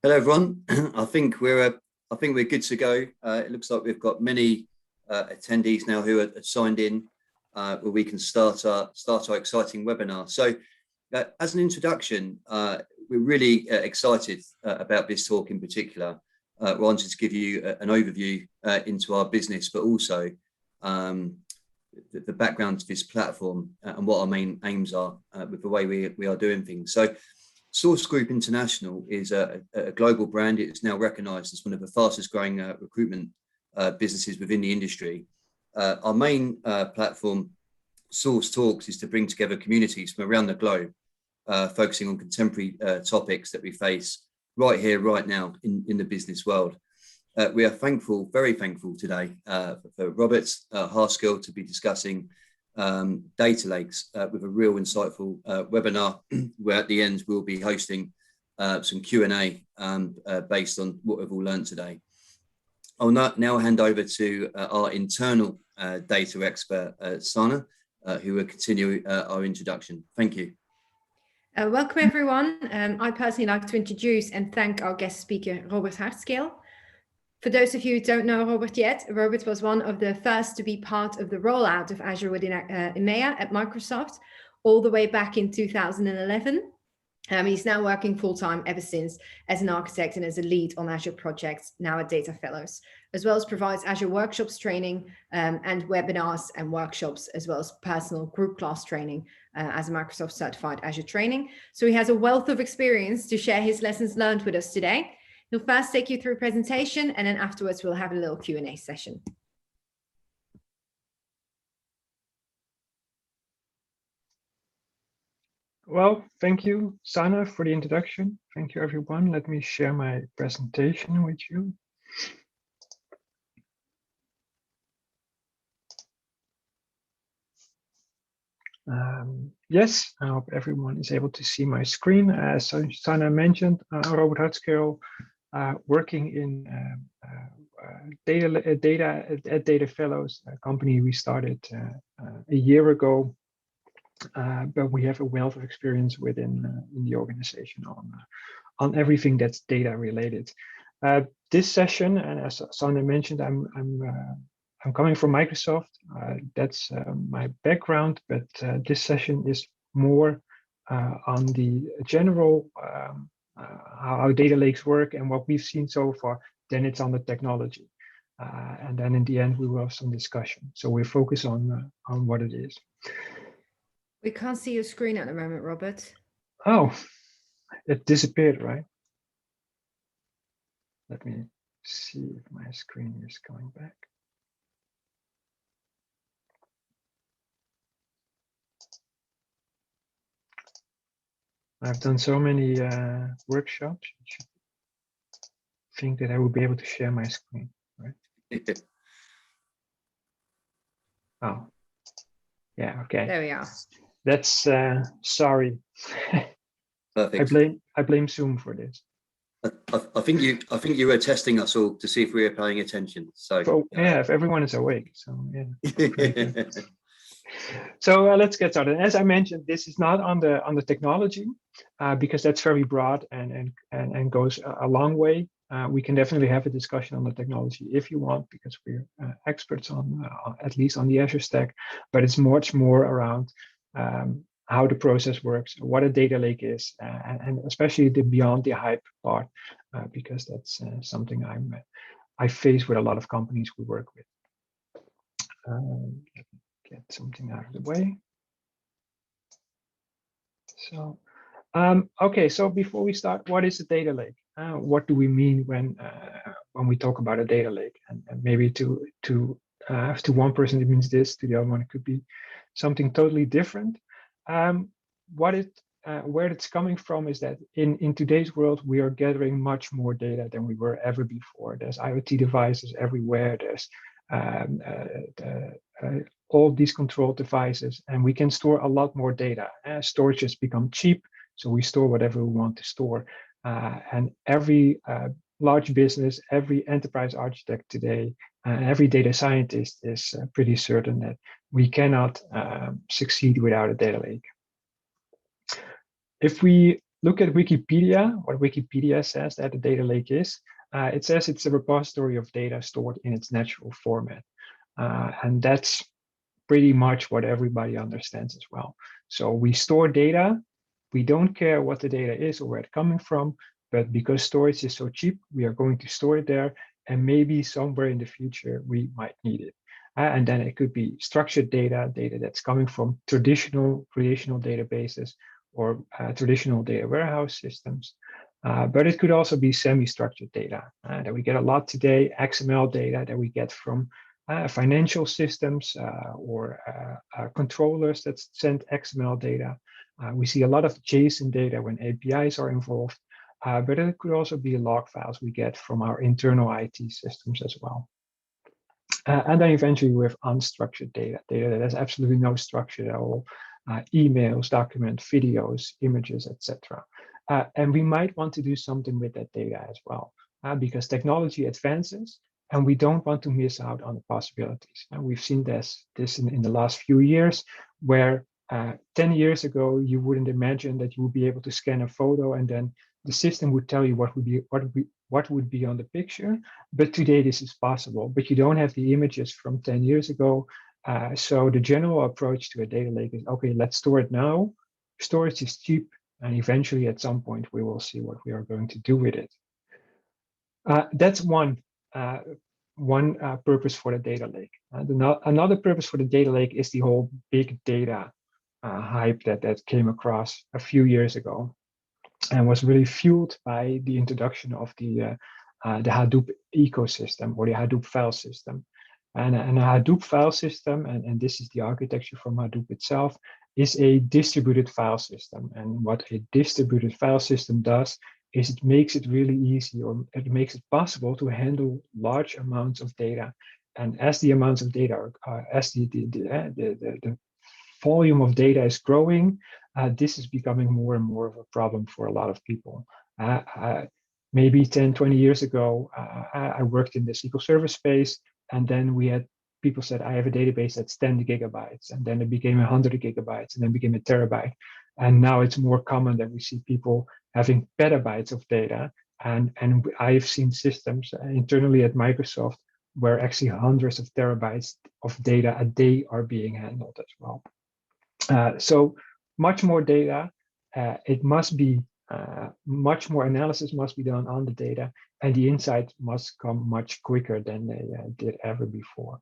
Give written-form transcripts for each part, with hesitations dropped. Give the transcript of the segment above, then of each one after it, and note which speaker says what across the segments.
Speaker 1: Hello, everyone. I think we're good to go. It looks like we've got many attendees now who are signed in, where we can start our exciting webinar. So, as an introduction, we're really excited about this talk in particular. We wanted to give you an overview into our business, but also the background to this platform and what our main aims are with the way we are doing things. So, Source Group International is a global brand. It is now recognized as one of the fastest growing recruitment businesses within the industry. Our main platform, Source Talks, is to bring together communities from around the globe, focusing on contemporary topics that we face right here, right now in the business world. We are thankful, very thankful today for Robert Harskill to be discussing data lakes with a real insightful webinar where at the end we'll be hosting some Q&A based on what we've all learned today. I'll now hand over to our internal data expert, Sana, who will continue our introduction. Thank you.
Speaker 2: Welcome everyone. I personally like to introduce and thank our guest speaker, Robert Harskill. For those of you who don't know Robert yet, Robert was one of the first to be part of the rollout of Azure within EMEA at Microsoft, all the way back in 2011. He's now working full-time ever since as an architect and as a lead on Azure projects, now at Data Fellows, as well as provides Azure workshops training and webinars and workshops, as well as personal group class training as a Microsoft certified Azure training. So he has a wealth of experience to share his lessons learned with us today. He'll first take you through a presentation, and then afterwards we'll have a little Q&A session.
Speaker 3: Well, thank you, Sana, for the introduction. Thank you, everyone. Let me share my presentation with you. Yes, I hope everyone is able to see my screen. As Sana mentioned, Robert Harskill, working in Data Fellows, a company we started a year ago, but we have a wealth of experience within in the organization on everything that's data related. This session, and as Sana mentioned, I'm coming from Microsoft. That's my background, but this session is more on the general how data lakes work and what we've seen so far. Then it's on the technology, and then in the end we will have some discussion. So we focus on what it is.
Speaker 2: We can't see your screen at the moment, Robert.
Speaker 3: Oh, it disappeared, right? Let me see if my screen is coming back. I've done so many workshops. I should think that I will be able to share my screen, right? Oh, yeah, okay.
Speaker 2: There we are.
Speaker 3: That's sorry.
Speaker 1: Perfect.
Speaker 3: I blame Zoom for this.
Speaker 1: I think you were testing us all to see if we were paying attention. So
Speaker 3: yeah, if everyone is awake. So yeah. So let's get started. As I mentioned, this is not on the technology because that's very broad and goes a long way. We can definitely have a discussion on the technology if you want, because we're experts on at least on the Azure stack. But it's much more around how the process works, what a data lake is, and especially the beyond the hype part, because that's something I face with a lot of companies we work with. Get something out of the way. So, okay. So before we start, what is a data lake? What do we mean when we talk about a data lake? And maybe to one person it means this, to the other one it could be something totally different. Where it's coming from is that in today's world we are gathering much more data than we were ever before. There's IoT devices everywhere. There's all these controlled devices, and we can store a lot more data. Storage has become cheap, so we store whatever we want to store. And every large business, every enterprise architect today, every data scientist is pretty certain that we cannot succeed without a data lake. If we look at Wikipedia, what Wikipedia says that a data lake is. It says it's a repository of data stored in its natural format. And that's pretty much what everybody understands as well. So we store data. We don't care what the data is or where it's coming from, but because storage is so cheap, we are going to store it there. And maybe somewhere in the future, we might need it. And then it could be structured data that's coming from traditional relational databases or traditional data warehouse systems. But it could also be semi-structured data that we get a lot today, XML data that we get from financial systems or controllers that send XML data. We see a lot of JSON data when APIs are involved, but it could also be log files we get from our internal IT systems as well. And then eventually we have unstructured data that has absolutely no structure at all, emails, documents, videos, images, etc. And we might want to do something with that data as well, because technology advances and we don't want to miss out on the possibilities. And we've seen this in the last few years, where 10 years ago, you wouldn't imagine that you would be able to scan a photo and then the system would tell you what would be on the picture. But today this is possible, but you don't have the images from 10 years ago. So the general approach to a data lake is, okay, let's store it now. Storage is cheap, and eventually at some point we will see what we are going to do with it. That's one purpose for the data lake. Another purpose for the data lake is the whole big data hype that came across a few years ago, and was really fueled by the introduction of the Hadoop ecosystem or the Hadoop file system. And a Hadoop file system, and this is the architecture from Hadoop itself, is a distributed file system. And what a distributed file system does is it makes it really easy, or it makes it possible to handle large amounts of data. And as the amounts of data as the volume of data is growing, this is becoming more and more of a problem for a lot of people. Maybe 10, 20 years ago, I worked in the SQL Server space, and then we had people said, I have a database that's 10 gigabytes, and then it became 100 gigabytes, and then became a terabyte. And now it's more common that we see people having petabytes of data. And I've seen systems internally at Microsoft where actually hundreds of terabytes of data a day are being handled as well. So much more data, it must be much more analysis must be done on the data, and the insights must come much quicker than they did ever before.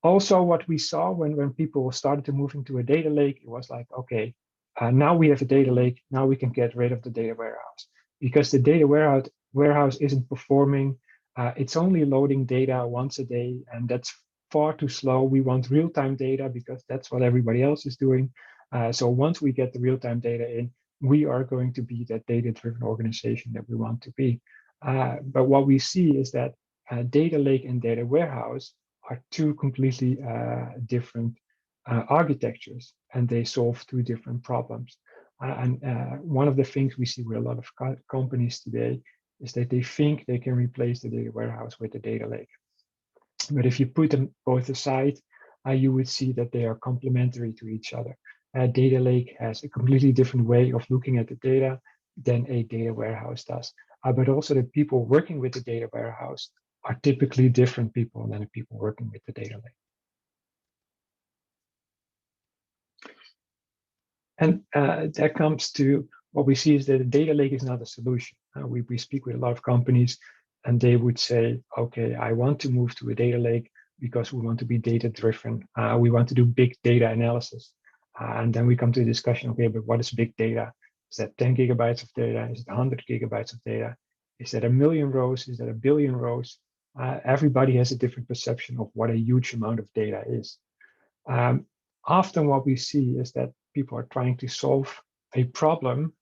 Speaker 3: Also, what we saw when people started to move into a data lake, it was like, okay, now we have a data lake, now we can get rid of the data warehouse, because the data warehouse isn't performing. It's only loading data once a day, and that's far too slow. We want real-time data because that's what everybody else is doing. So once we get the real-time data in, we are going to be that data-driven organization that we want to be. But what we see is that data lake and data warehouse are two completely different architectures, and they solve two different problems. And one of the things we see with a lot of companies today is that they think they can replace the data warehouse with the data lake. But if you put them both aside, you would see that they are complementary to each other. Data lake has a completely different way of looking at the data than a data warehouse does. But also the people working with the data warehouse are typically different people than the people working with the data lake. And that comes to what we see is that a data lake is not a solution. We speak with a lot of companies, and they would say, okay, I want to move to a data lake because we want to be data driven. We want to do big data analysis. And then we come to the discussion, okay, but what is big data? Is that 10 gigabytes of data? Is it 100 gigabytes of data? Is that a million rows? Is that a billion rows? Everybody has a different perception of what a huge amount of data is. Often what we see is that people are trying to solve a problem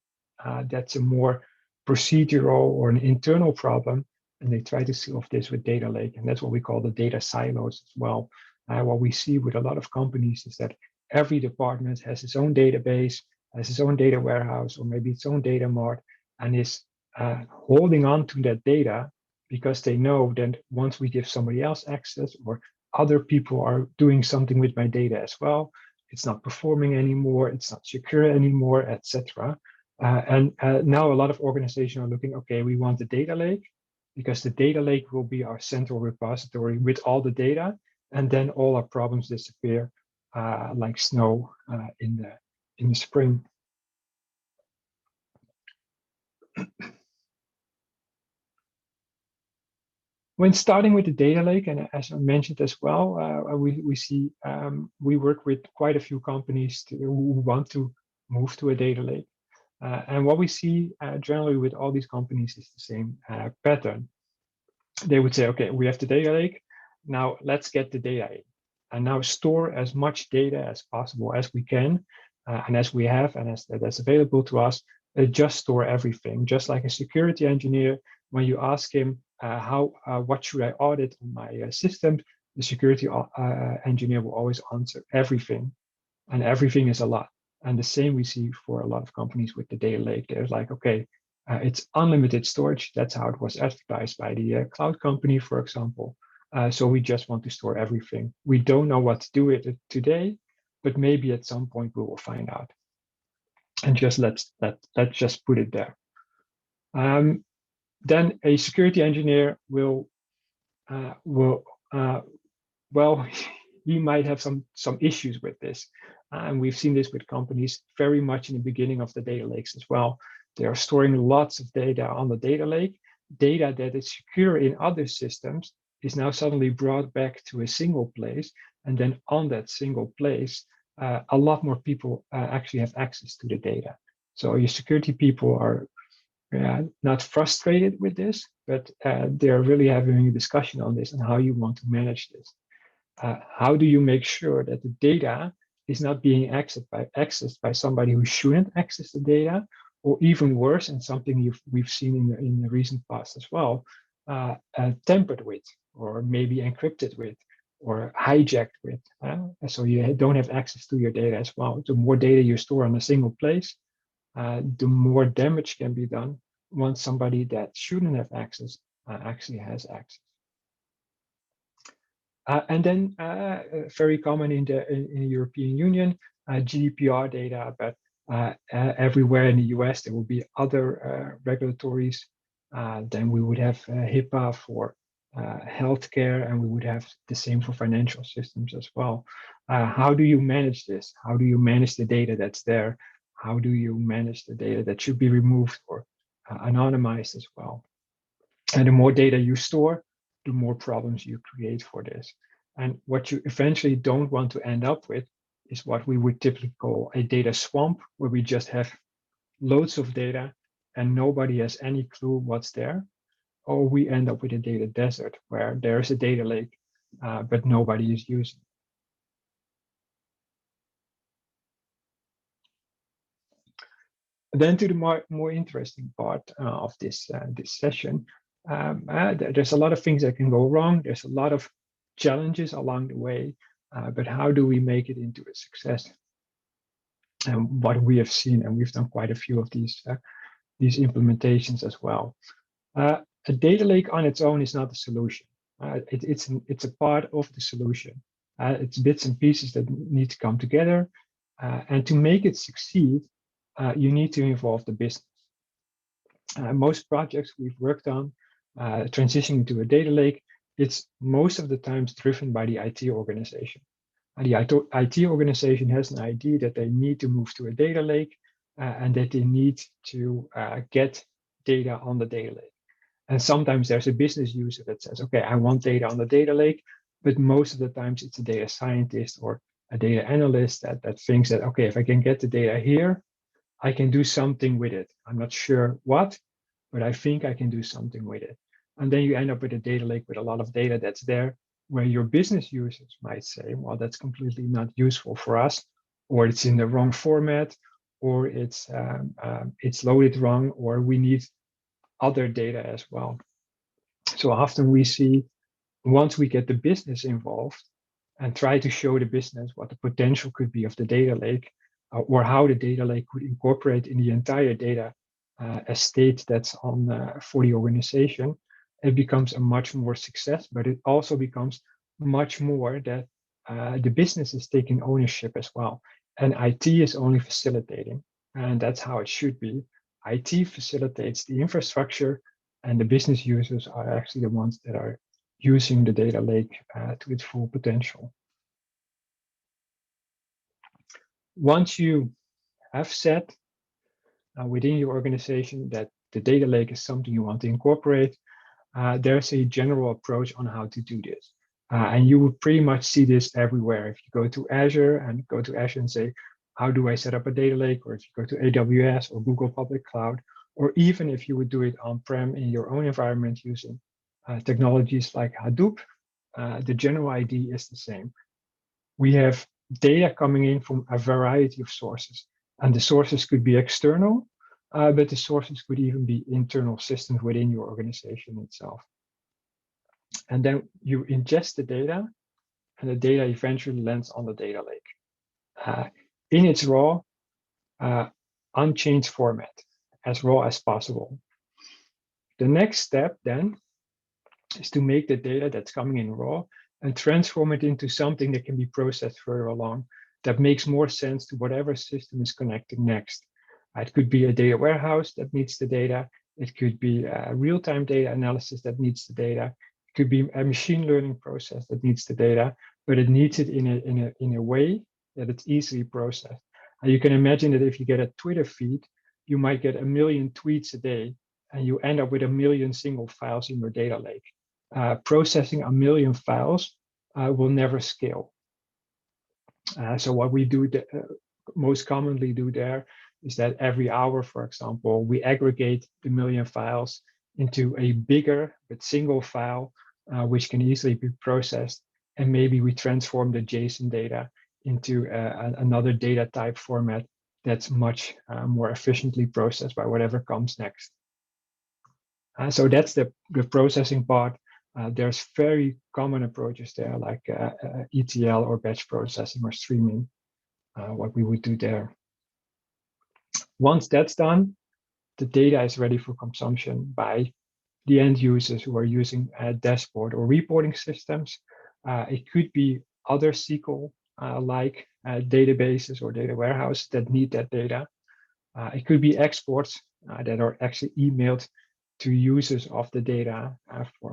Speaker 3: that's a more procedural or an internal problem, and they try to solve this with data lake, and that's what we call the data silos as well. What we see with a lot of companies is that every department has its own database, has its own data warehouse, or maybe its own data mart, and is holding on to that data because they know that once we give somebody else access, or other people are doing something with my data as well. It's not performing anymore, it's not secure anymore, etc. And now a lot of organizations are looking, okay, we want the data lake, because the data lake will be our central repository with all the data, and then all our problems disappear like snow in the spring. When starting with the data lake, and as I mentioned as well, we work with quite a few companies who want to move to a data lake. And what we see generally with all these companies is the same pattern. They would say, okay, we have the data lake, now let's get the data in. And now store as much data as possible as we can, and as we have, and as that's available to us, just store everything. Just like a security engineer, when you ask him, what should I audit on my system, the security engineer will always answer everything, and everything is a lot. And the same we see for a lot of companies with the data lake. They're like, okay, it's unlimited storage. That's how it was advertised by the cloud company, for example. So we just want to store everything. We don't know what to do with it today, but maybe at some point we will find out. And just let's just put it there. Then a security engineer will well, he might have some issues with this. And we've seen this with companies very much in the beginning of the data lakes as well. They are storing lots of data on the data lake. Data that is secure in other systems is now suddenly brought back to a single place. And then on that single place, a lot more people actually have access to the data. So your security people are not frustrated with this, but they're really having a discussion on this and how you want to manage this. How do you make sure that the data is not being accessed by somebody who shouldn't access the data, or even worse, and something we've seen in the recent past as well, tampered with, or maybe encrypted with, or hijacked with. So you don't have access to your data as well. The more data you store on a single place, the more damage can be done once somebody that shouldn't have access actually has access. And then very common in the European Union, GDPR data, but everywhere in the US there will be other regulatories. Then we would have HIPAA for healthcare, and we would have the same for financial systems as well. How do you manage this? How do you manage the data that's there? How do you manage the data that should be removed or anonymized as well? And the more data you store, the more problems you create for this. And what you eventually don't want to end up with is what we would typically call a data swamp, where we just have loads of data and nobody has any clue what's there. Or we end up with a data desert, where there's a data lake, but nobody is using it. Then to the more interesting part of this session, there's a lot of things that can go wrong. There's a lot of challenges along the way, but how do we make it into a success? And what we have seen, and we've done quite a few of these implementations as well. A data lake on its own is not the solution. It's a part of the solution. It's bits and pieces that need to come together, and to make it succeed, you need to involve the business. Most projects we've worked on, transitioning to a data lake, it's most of the times driven by the IT organization. The IT organization has an idea that they need to move to a data lake, and that they need to get data on the data lake. And sometimes there's a business user that says, okay, I want data on the data lake, but most of the times it's a data scientist or a data analyst that thinks that, okay, if I can get the data here, I can do something with it. I'm not sure what, but I think I can do something with it. And then you end up with a data lake with a lot of data that's there, where your business users might say, well, that's completely not useful for us, or it's in the wrong format, or it's loaded wrong, or we need other data as well. So often we see, once we get the business involved and try to show the business what the potential could be of the data lake, or how the data lake could incorporate in the entire data estate that's on for the organization, it becomes a much more success, but it also becomes much more that the business is taking ownership as well, and IT is only facilitating, and that's how it should be. IT facilitates the infrastructure, and the business users are actually the ones that are using the data lake to its full potential. Once you have said within your organization that the data lake is something you want to incorporate, there's a general approach on how to do this. And you will pretty much see this everywhere. If you go to Azure and say, how do I set up a data lake? Or if you go to AWS or Google Public Cloud, or even if you would do it on-prem in your own environment using technologies like Hadoop, the general idea is the same. We have data coming in from a variety of sources, and the sources could be external, but the sources could even be internal systems within your organization itself. And then you ingest the data, and the data eventually lands on the data lake in its raw, unchanged format, as raw as possible. The next step then is to make the data that's coming in raw and transform it into something that can be processed further along, that makes more sense to whatever system is connecting next. It could be a data warehouse that needs the data. It could be a real-time data analysis that needs the data. It could be a machine learning process that needs the data, but it needs it in a way that it's easily processed. And you can imagine that if you get a Twitter feed, you might get 1 million tweets a day, and you end up with 1 million single files in your data lake. Processing 1 million files will never scale. So what we do most commonly do there is that every hour, for example, we aggregate the 1 million files into a bigger but single file, which can easily be processed. And maybe we transform the JSON data into another data type format that's much more efficiently processed by whatever comes next. So that's the processing part. There's very common approaches there, like ETL or batch processing or streaming, what we would do there. Once that's done, the data is ready for consumption by the end users who are using dashboard or reporting systems. It could be other SQL like databases or data warehouses that need that data. It could be exports that are actually emailed to users of the data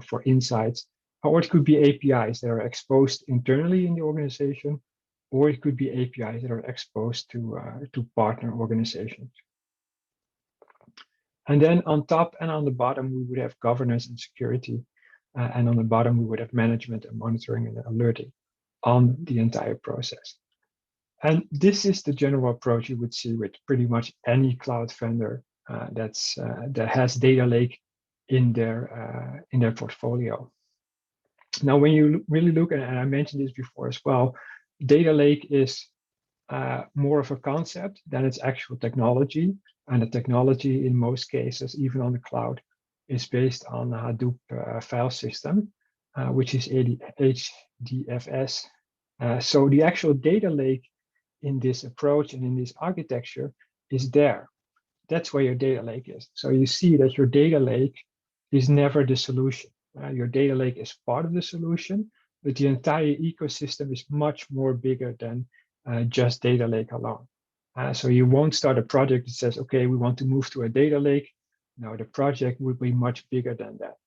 Speaker 3: for insights, or it could be APIs that are exposed internally in the organization, or it could be APIs that are exposed to partner organizations. And then on top and on the bottom, we would have governance and security. And on the bottom, we would have management and monitoring and alerting on the entire process. And this is the general approach you would see with pretty much any cloud vendor that has data lake in their portfolio. Now, when you really look at, and I mentioned this before as well, data lake is more of a concept than its actual technology. And the technology in most cases, even on the cloud, is based on the Hadoop file system, which is HDFS. So the actual data lake in this approach and in this architecture is there. That's where your data lake is. So you see that your data lake is never the solution. Your data lake is part of the solution, but the entire ecosystem is much more bigger than just data lake alone. So you won't start a project that says, okay, we want to move to a data lake. No, the project would be much bigger than that.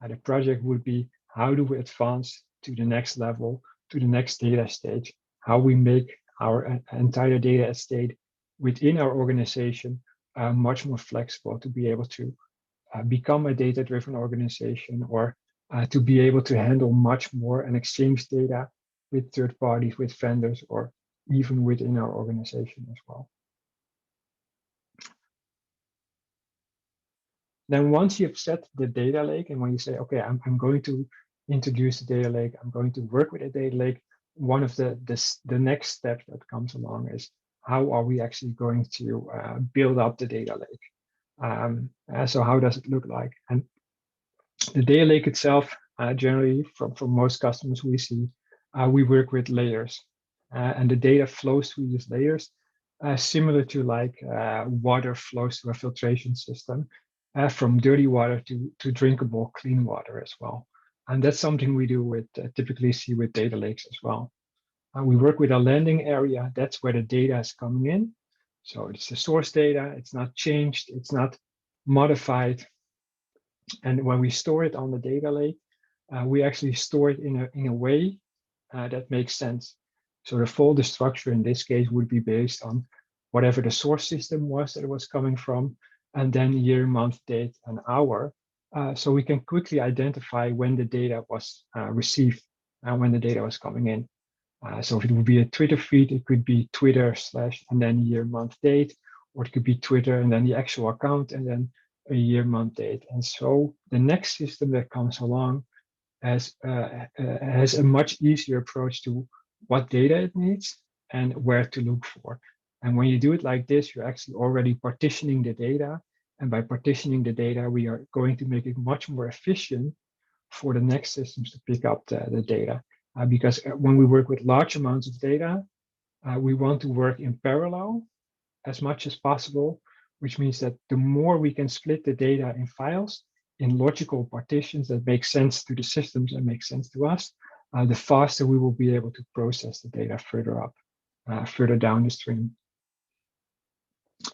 Speaker 3: The project would be, how do we advance to the next level, to the next data stage, how we make our entire data estate within our organization much more flexible to be able to become a data-driven organization, or to be able to handle much more and exchange data with third parties, with vendors, or even within our organization as well. Then once you've set the data lake, and when you say, okay, I'm going to introduce the data lake, I'm going to work with a data lake, one of the next steps that comes along is, how are we actually going to build up the data lake? So how does it look like? And the data lake itself, generally from most customers we see, we work with layers. And the data flows through these layers, similar to like water flows through a filtration system, from dirty water to drinkable clean water as well. And that's something we do with typically see with data lakes as well. We work with a landing area. That's where the data is coming in. So it's the source data. It's not changed. It's not modified. And when we store it on the data lake, we actually store it in a way that makes sense. So the folder structure in this case would be based on whatever the source system was that it was coming from, and then year, month, date, and hour. So we can quickly identify when the data was received and when the data was coming in. So if it would be a Twitter feed, it could be Twitter / and then year, month, date, or it could be Twitter and then the actual account and then a year, month, date. And so the next system that comes along has a much easier approach to what data it needs and where to look for. And when you do it like this, you're actually already partitioning the data. And by partitioning the data, we are going to make it much more efficient for the next systems to pick up the data. Because when we work with large amounts of data, we want to work in parallel as much as possible, which means that the more we can split the data in files in logical partitions that make sense to the systems and make sense to us, the faster we will be able to process the data further up, further down the stream.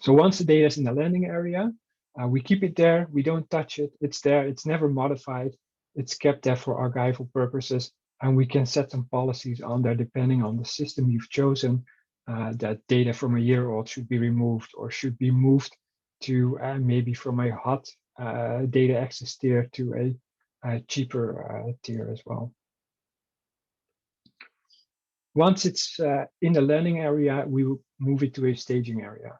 Speaker 3: So once the data is in the landing area, we keep it there. We don't touch it. It's there. It's never modified. It's kept there for archival purposes. And we can set some policies on there depending on the system you've chosen, that data from a year old should be removed or should be moved to maybe from a hot data access tier to a cheaper tier as well. Once it's in the landing area, we will move it to a staging area.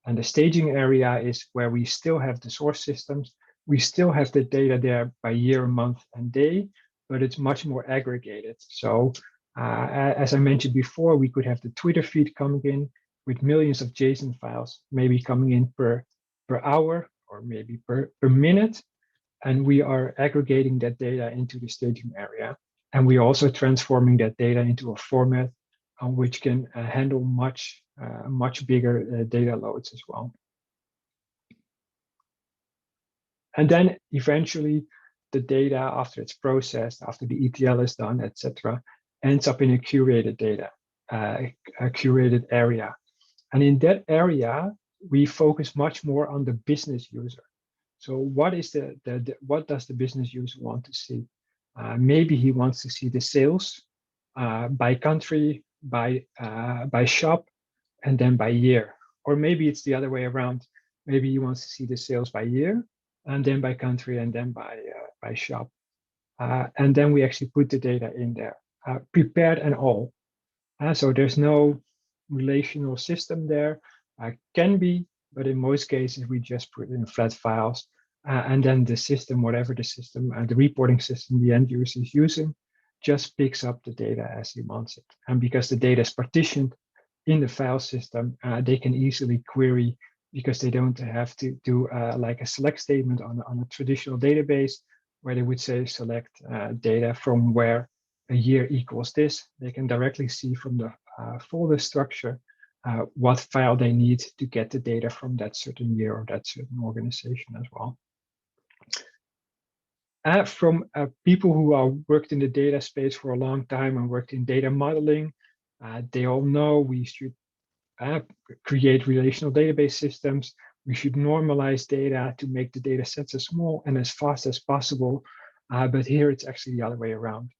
Speaker 3: And the staging area is where we still have the source systems. We still have the data there by year, month, and day, but it's much more aggregated. So as I mentioned before, we could have the Twitter feed coming in with millions of JSON files, maybe coming in per hour or maybe per minute. And we are aggregating that data into the staging area. And we're also transforming that data into a format which can handle much bigger data loads as well. And then eventually the data, after it's processed, after the ETL is done, etc., ends up in a curated data, a curated area. And in that area, we focus much more on the business user. So what is what does the business user want to see? Maybe he wants to see the sales by country, by shop, and then by year. Or maybe it's the other way around. Maybe he wants to see the sales by year, and then by country, and then by shop. And then we actually put the data in there, prepared and all. So there's no relational system there. Can be, but in most cases, we just put in flat files. And then the system, whatever the system, the reporting system the end user is using, just picks up the data as he wants it. And because the data is partitioned in the file system, they can easily query because they don't have to do like a select statement on a traditional database where they would say select data from where a year equals this. They can directly see from the folder structure what file they need to get the data from that certain year or that certain organization as well. From people who are worked in the data space for a long time and worked in data modeling, they all know we should create relational database systems. We should normalize data to make the data sets as small and as fast as possible. But here it's actually the other way around.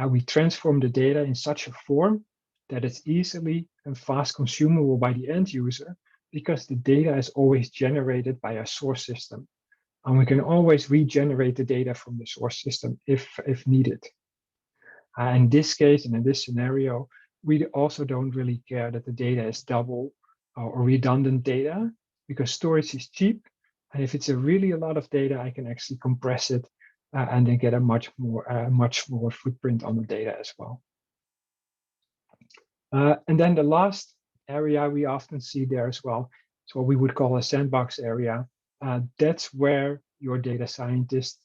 Speaker 3: We transform the data in such a form that it's easily and fast consumable by the end user because the data is always generated by a source system. And we can always regenerate the data from the source system if needed. In this case and in this scenario, we also don't really care that the data is double or redundant data because storage is cheap. And if it's really a lot of data, I can actually compress it and then get a much smaller footprint on the data as well. And then the last area we often see there as well, is what we would call a sandbox area. That's where your data scientists,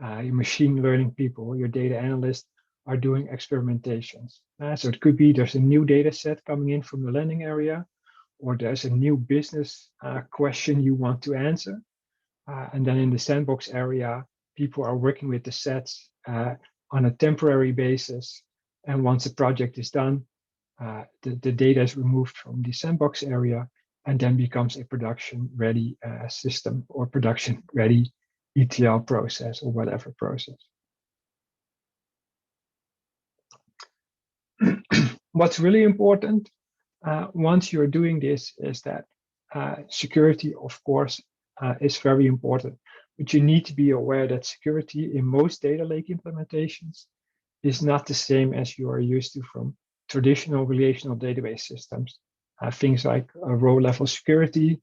Speaker 3: your machine learning people, your data analysts are doing experimentations. So it could be there's a new data set coming in from the landing area, or there's a new business question you want to answer. And then in the sandbox area, people are working with the sets on a temporary basis. And once the project is done, the data is removed from the sandbox area and then becomes a production-ready system or production-ready ETL process or whatever process. What's really important once you're doing this is that security, of course, is very important. But you need to be aware that security in most data lake implementations is not the same as you are used to from traditional relational database systems. Things like row-level security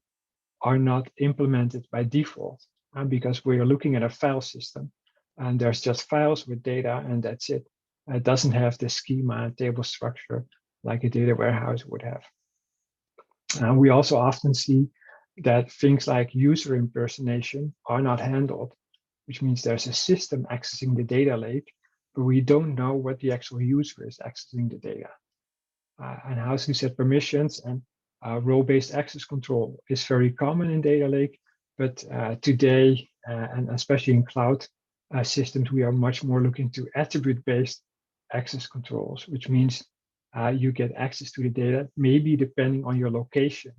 Speaker 3: are not implemented by default because we are looking at a file system and there's just files with data and that's it. It doesn't have the schema and table structure like a data warehouse would have. We also often see that things like user impersonation are not handled, which means there's a system accessing the data lake, but we don't know what the actual user is accessing the data. And how to set permissions and role-based access control is very common in data lake, but today, and especially in cloud systems, we are much more looking to attribute-based access controls, which means you get access to the data, maybe depending on your location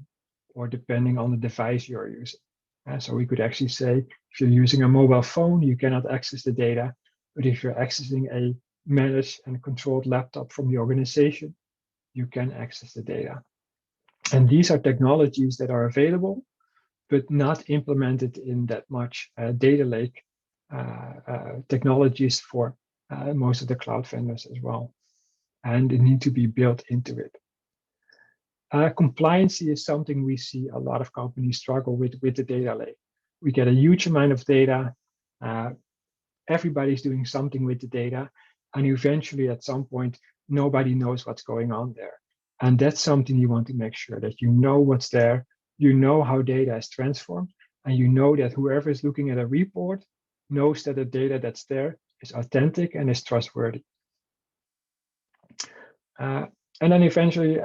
Speaker 3: or depending on the device you're using. So we could actually say, if you're using a mobile phone, you cannot access the data, but if you're accessing a managed and controlled laptop from the organization, you can access the data. And these are technologies that are available, but not implemented in that much data lake technologies for most of the cloud vendors as well. And they need to be built into it. Compliance is something we see a lot of companies struggle with the data lake. We get a huge amount of data. Everybody's doing something with the data. And eventually, at some point, nobody knows what's going on there. And that's something you want to make sure that you know what's there, you know how data is transformed, and you know that whoever is looking at a report knows that the data that's there is authentic and is trustworthy. And then eventually,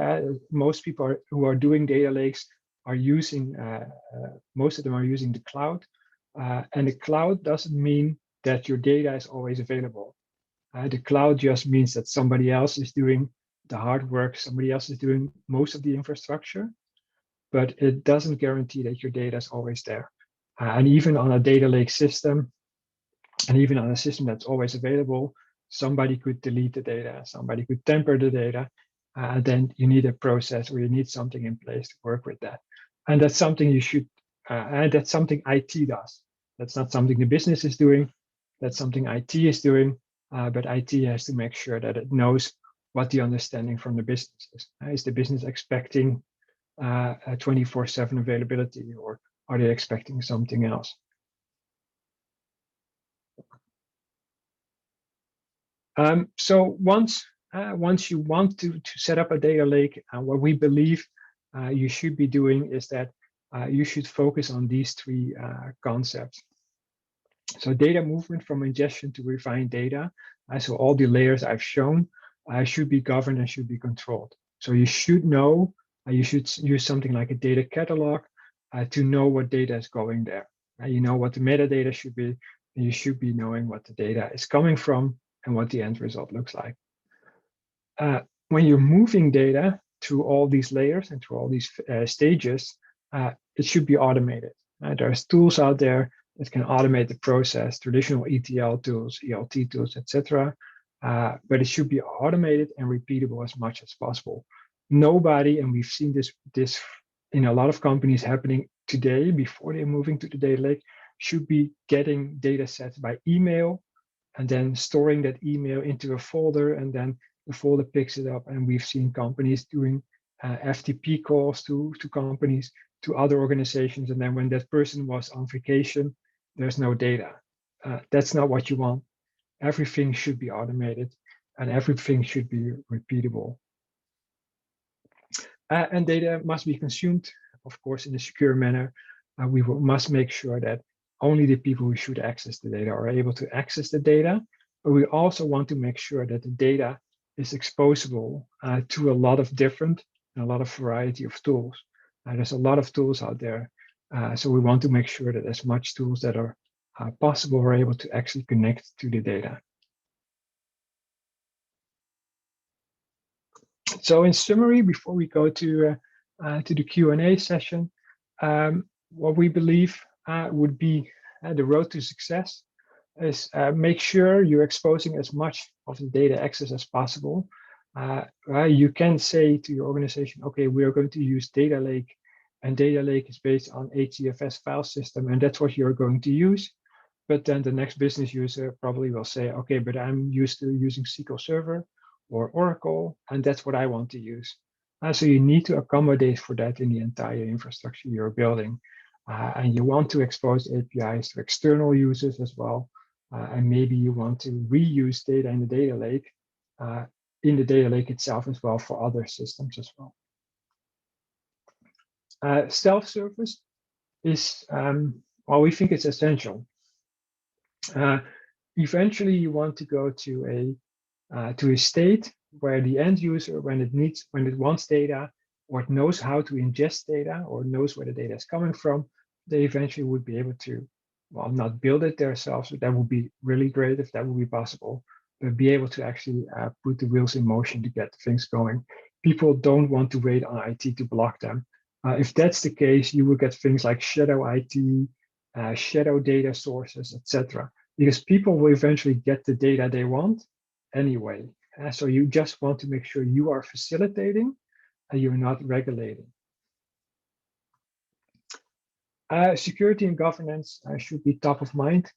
Speaker 3: most people who are doing data lakes are using, most of them are using the cloud. And the cloud doesn't mean that your data is always available. The cloud just means that somebody else is doing the hard work, somebody else is doing most of the infrastructure, but it doesn't guarantee that your data is always there. And even on a data lake system, and even on a system that's always available, somebody could delete the data, somebody could tamper the data, then you need a process or you need something in place to work with that. And that's something you should, and that's something IT does. That's not something the business is doing, that's something IT is doing, but IT has to make sure that it knows what the understanding from the business is. Is the business expecting a 24/7 availability, or are they expecting something else? So once you want to set up a data lake, what we believe you should be doing is that you should focus on these three concepts. So data movement from ingestion to refined data. So all the layers I've shown should be governed and should be controlled. So you should know, you should use something like a data catalog to know what data is going there. You know what the metadata should be, and you should be knowing what the data is coming from and what the end result looks like. When you're moving data through all these layers and through all these stages, it should be automated. There's tools out there that can automate the process, traditional ETL tools, ELT tools, etc. But it should be automated and repeatable as much as possible. Nobody, and we've seen this in a lot of companies happening today before they're moving to the data lake, should be getting data sets by email and then storing that email into a folder, and then the folder picks it up. And we've seen companies doing FTP calls to companies, to other organizations. And then when that person was on vacation, there's no data. That's not what you want. Everything should be automated and everything should be repeatable. And data must be consumed, of course, in a secure manner. We must make sure that only the people who should access the data are able to access the data. But we also want to make sure that the data is exposable to a lot of different and a lot of variety of tools. There's a lot of tools out there. So we want to make sure that as much tools that are possible are able to actually connect to the data. So in summary, before we go to the Q&A session, what we believe would be the road to success is make sure you're exposing as much of the data access as possible. You can say to your organization, okay, we are going to use data lake, and data lake is based on HDFS file system, and that's what you're going to use. But then the next business user probably will say, okay, but I'm used to using SQL Server or Oracle, and that's what I want to use. So you need to accommodate for that in the entire infrastructure you're building. And you want to expose APIs to external users as well. And maybe you want to reuse data in the data lake itself as well for other systems as well. Self-service is, well, we think it's essential. Eventually, you want to go to a state where the end user, when it wants data, or it knows how to ingest data, or knows where the data is coming from, they eventually would be able to, well, not build it themselves, but that would be really great if that would be possible, but be able to actually put the wheels in motion to get things going. People don't want to wait on IT to block them. If that's the case, you will get things like shadow IT, shadow data sources, etc. Because people will eventually get the data they want anyway. So you just want to make sure you are facilitating and you're not regulating. Security and governance should be top of mind.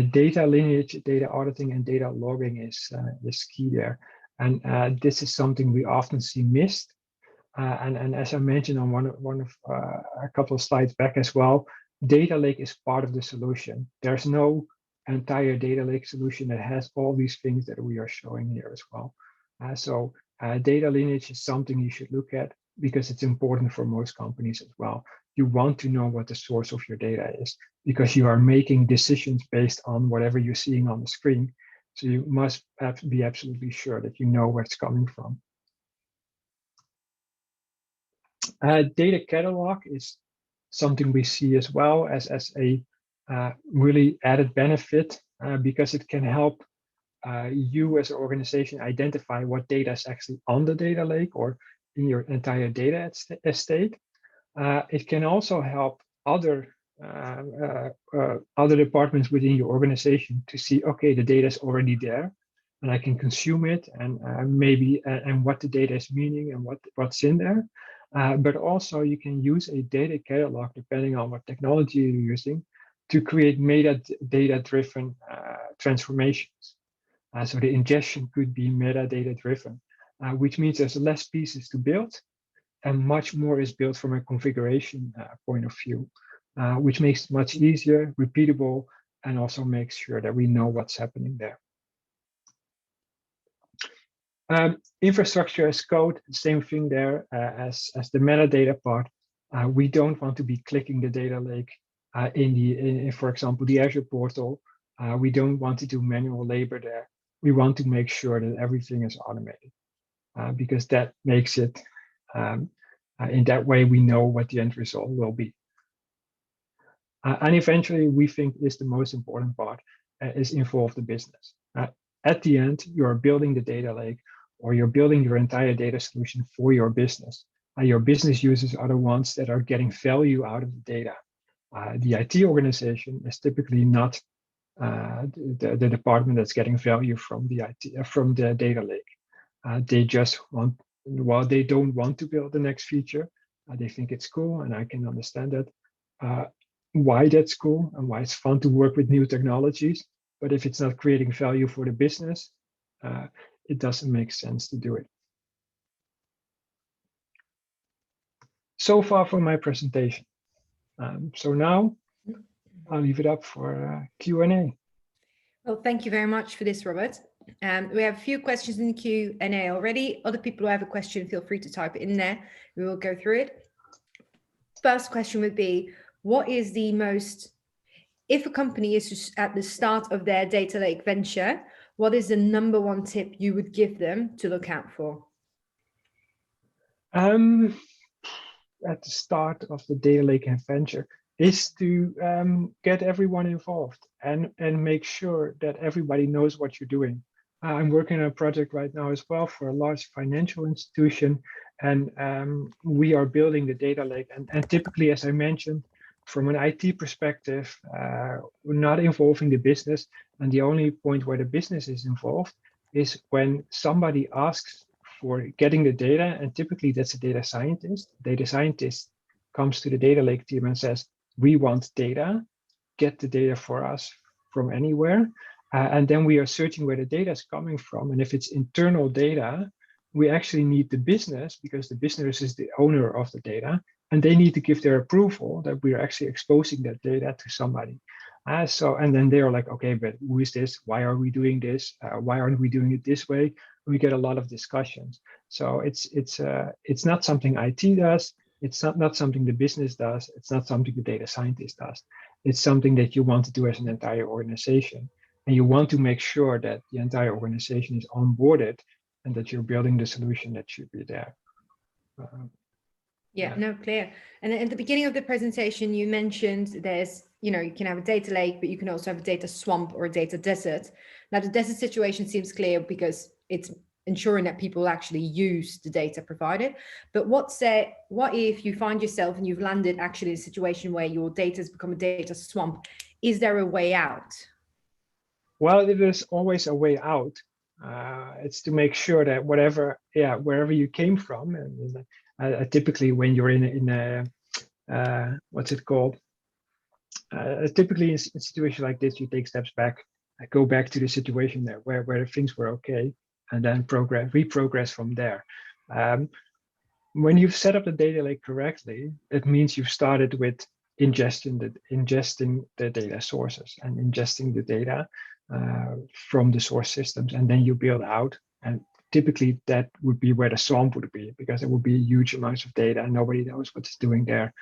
Speaker 3: Data lineage, data auditing, and data logging is key there. And this is something we often see missed. And as I mentioned on one of a couple of slides back as well, data lake is part of the solution. There's no entire data lake solution that has all these things that we are showing here as well. So data lineage is something you should look at because it's important for most companies as well. You want to know what the source of your data is because you are making decisions based on whatever you're seeing on the screen. So you must be absolutely sure that you know where it's coming from. Data catalog is something we see as well as a really added benefit because it can help you as an organization identify what data is actually on the data lake or in your entire data estate. It can also help other departments within your organization to see, okay, the data is already there and I can consume it and maybe and what the data is meaning and what's in there. But also you can use a data catalog depending on what technology you're using to create data-driven transformations. So the ingestion could be metadata driven, which means there's less pieces to build and much more is built from a configuration point of view, which makes it much easier, repeatable, and also makes sure that we know what's happening there. Infrastructure as code, same thing there as the metadata part. We don't want to be clicking the data lake in, for example, the Azure portal. We don't want to do manual labor there. We want to make sure that everything is automated because that makes it, in that way, we know what the end result will be. And eventually, we think is the most important part is involve the business. At the end, you're building the data lake or you're building your entire data solution for your business. Your business users are the ones that are getting value out of the data. The IT organization is typically not the department that's getting value from the from the data lake. They just want, well, they don't want to build the next feature. They think it's cool, and I can understand that. Why that's cool and why it's fun to work with new technologies. But if it's not creating value for the business, it doesn't make sense to do it. So far from my presentation. So now I'll leave it up for Q&A.
Speaker 2: Well, thank you very much for this, Robert. We have a few questions in the Q&A already. Other people who have a question, feel free to type it in there. We will go through it. First question would be, what is the most, if a company is just at the start of their data lake venture, what is the #1 tip you would give them to look out for?
Speaker 3: At the start of the data lake venture is to get everyone involved and make sure that everybody knows what you're doing. I'm working on a project right now as well for a large financial institution, and we are building the data lake. And typically, as I mentioned, from an IT perspective, we're not involving the business. And the only point where the business is involved is when somebody asks for getting the data, and typically that's a data scientist. Data scientist comes to the data lake team and says, "We want data. Get the data for us from anywhere." And then we are searching where the data is coming from. And if it's internal data, we actually need the business, because the business is the owner of the data, and they need to give their approval that we're actually exposing that data to somebody. And then they're like, okay, but who is this? Why are we doing this? Why aren't we doing it this way? We get a lot of discussions. So it's not something IT does. It's not something the business does. It's not something the data scientist does. It's something that you want to do as an entire organization. And you want to make sure that the entire organization is onboarded and that you're building the solution that should be there.
Speaker 2: Yeah, no, clear. And at the beginning of the presentation, you mentioned you can have a data lake, but you can also have a data swamp or a data desert. Now, the desert situation seems clear because it's ensuring that people actually use the data provided. But what if you find yourself and you've landed actually in a situation where your data has become a data swamp? Is there a way out?
Speaker 3: Well, there's always a way out. It's to make sure that wherever you came from, and typically when you're in a what's it called? Typically in a situation like this, you take steps back, go back to the situation there where things were okay, and then reprogress from there. When you've set up the data lake correctly, it means you've started with ingesting the data sources and ingesting the data from the source systems, and then you build out. And typically that would be where the swamp would be, because it would be huge amounts of data and nobody knows what it's doing there.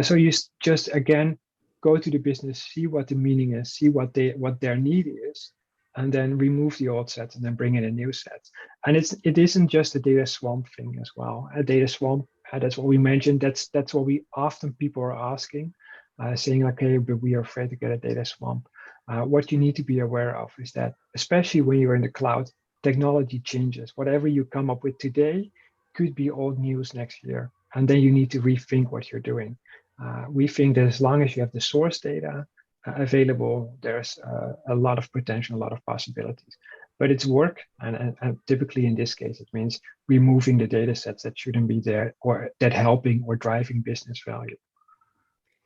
Speaker 3: So you just, again, go to the business, see what the meaning is, see what their need is, and then remove the old sets and then bring in a new set. And it isn't just a data swamp thing as well. A data swamp, that's what we mentioned. That's what people are asking, saying, okay, but we are afraid to get a data swamp. What you need to be aware of is that, especially when you're in the cloud, technology changes. Whatever you come up with today could be old news next year. And then you need to rethink what you're doing. We think that as long as you have the source data available, there's a lot of potential, a lot of possibilities. But it's work, and typically in this case, it means removing the data sets that shouldn't be there, or that helping or driving business value.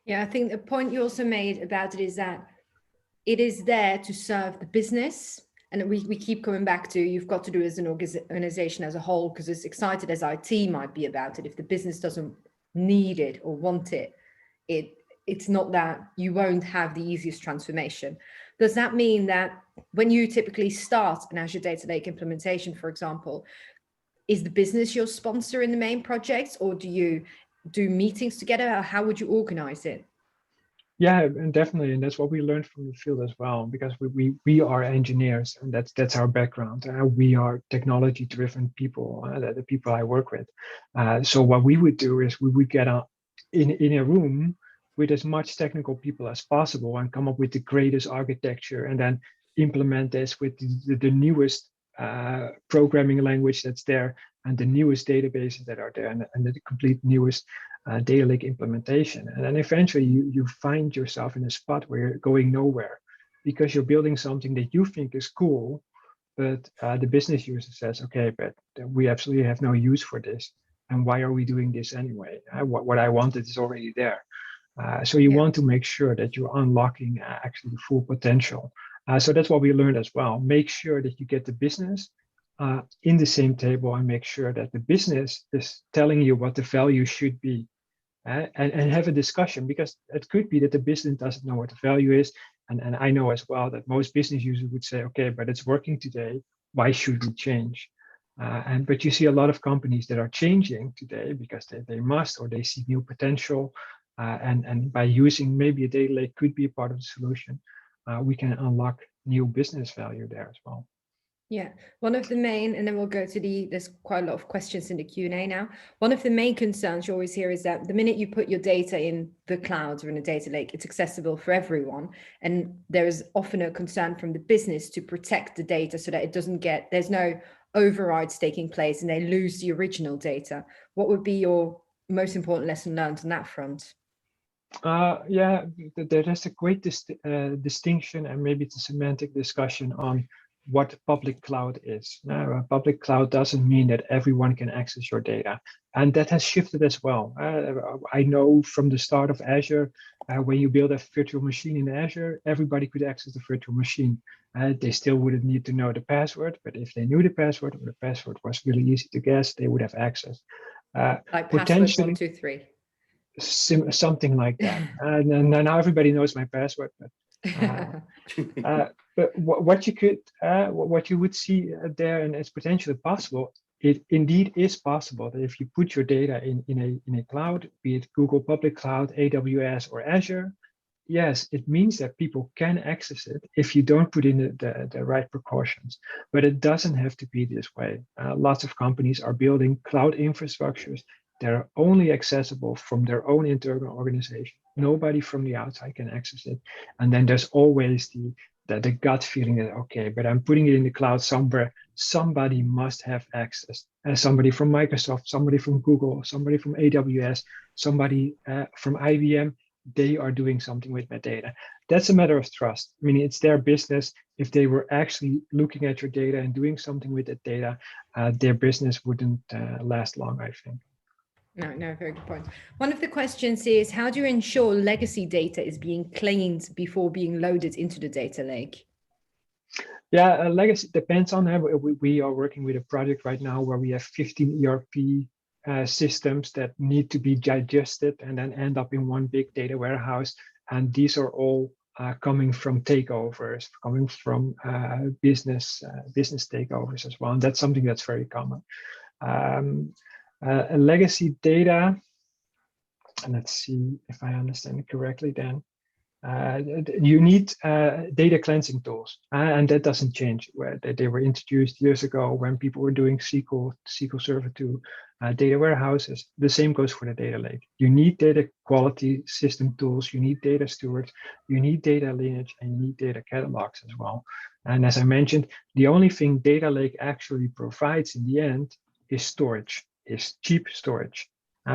Speaker 2: Yeah, I think the point you also made about it is that it is there to serve the business. And we keep coming back to, you've got to do it as an organization as a whole, because as excited as IT might be about it, if the business doesn't need it or want it, it's not that you won't have the easiest transformation. Does that mean that when you typically start an Azure Data Lake implementation, for example, is the business your sponsor in the main projects, or do you do meetings together? Or how would you organize it?
Speaker 3: Yeah, and definitely, and that's what we learned from the field as well, because we are engineers, and that's our background. We are technology-driven people, the people I work with. So what we would do is we would get in a room with as much technical people as possible and come up with the greatest architecture, and then implement this with the newest programming language that's there, and the newest databases that are there, and the complete newest data lake implementation. And then eventually you find yourself in a spot where you're going nowhere, because you're building something that you think is cool, but the business user says, okay, but we absolutely have no use for this. And why are we doing this anyway? What I wanted is already there. So you want to make sure that you're unlocking actually the full potential. So that's what we learned as well. Make sure that you get the business in the same table, and make sure that the business is telling you what the value should be. And have a discussion, because it could be that the business doesn't know what the value is. And I know as well that most business users would say, okay, but it's working today. Why should we change? But you see a lot of companies that are changing today because they must, or they see new potential. And by using maybe a data lake could be a part of the solution, we can unlock new business value there as well.
Speaker 2: Yeah, one of the main, and then we'll go to there's quite a lot of questions in the Q&A now. One of the main concerns you always hear is that the minute you put your data in the cloud or in a data lake, it's accessible for everyone. And there is often a concern from the business to protect the data so that it doesn't there's no overrides taking place and they lose the original data. What would be your most important lesson learned on that front?
Speaker 3: Yeah, there is a great distinction, and maybe it's a semantic discussion on what public cloud is. Now, public cloud doesn't mean that everyone can access your data, and that has shifted as well. I know from the start of Azure, when you build a virtual machine in Azure, everybody could access the virtual machine. They still wouldn't need to know the password, but if they knew the password, or the password was really easy to guess, they would have access.
Speaker 2: Like password 123.
Speaker 3: Something like that. And now everybody knows my password, but what you would see there, and it's potentially possible. It indeed is possible that if you put your data in a cloud, be it Google Public Cloud, AWS, or Azure, yes, it means that people can access it if you don't put in the right precautions. But it doesn't have to be this way. Lots of companies are building cloud infrastructures that are only accessible from their own internal organization. Nobody from the outside can access it. And then there's always the gut feeling that, okay, but I'm putting it in the cloud somewhere. Somebody must have access. Somebody from Microsoft, somebody from Google, somebody from AWS, somebody from IBM. They are doing something with my data. That's a matter of trust. I mean, it's their business. If they were actually looking at your data and doing something with that data, their business wouldn't last long, I think.
Speaker 2: No, very good point. One of the questions is, how do you ensure legacy data is being cleaned before being loaded into the data lake?
Speaker 3: Yeah, legacy depends on that. We are working with a project right now where we have 15 ERP systems that need to be digested and then end up in one big data warehouse. And these are all coming from takeovers, coming from business takeovers as well. And that's something that's very common. Legacy data, and let's see if I understand it correctly then. You need data cleansing tools, and that doesn't change. Where they were introduced years ago when people were doing SQL Server to data warehouses. The same goes for the data lake. You need data quality system tools, you need data stewards, you need data lineage, and you need data catalogs as well. And as I mentioned, the only thing data lake actually provides in the end is storage, is cheap storage,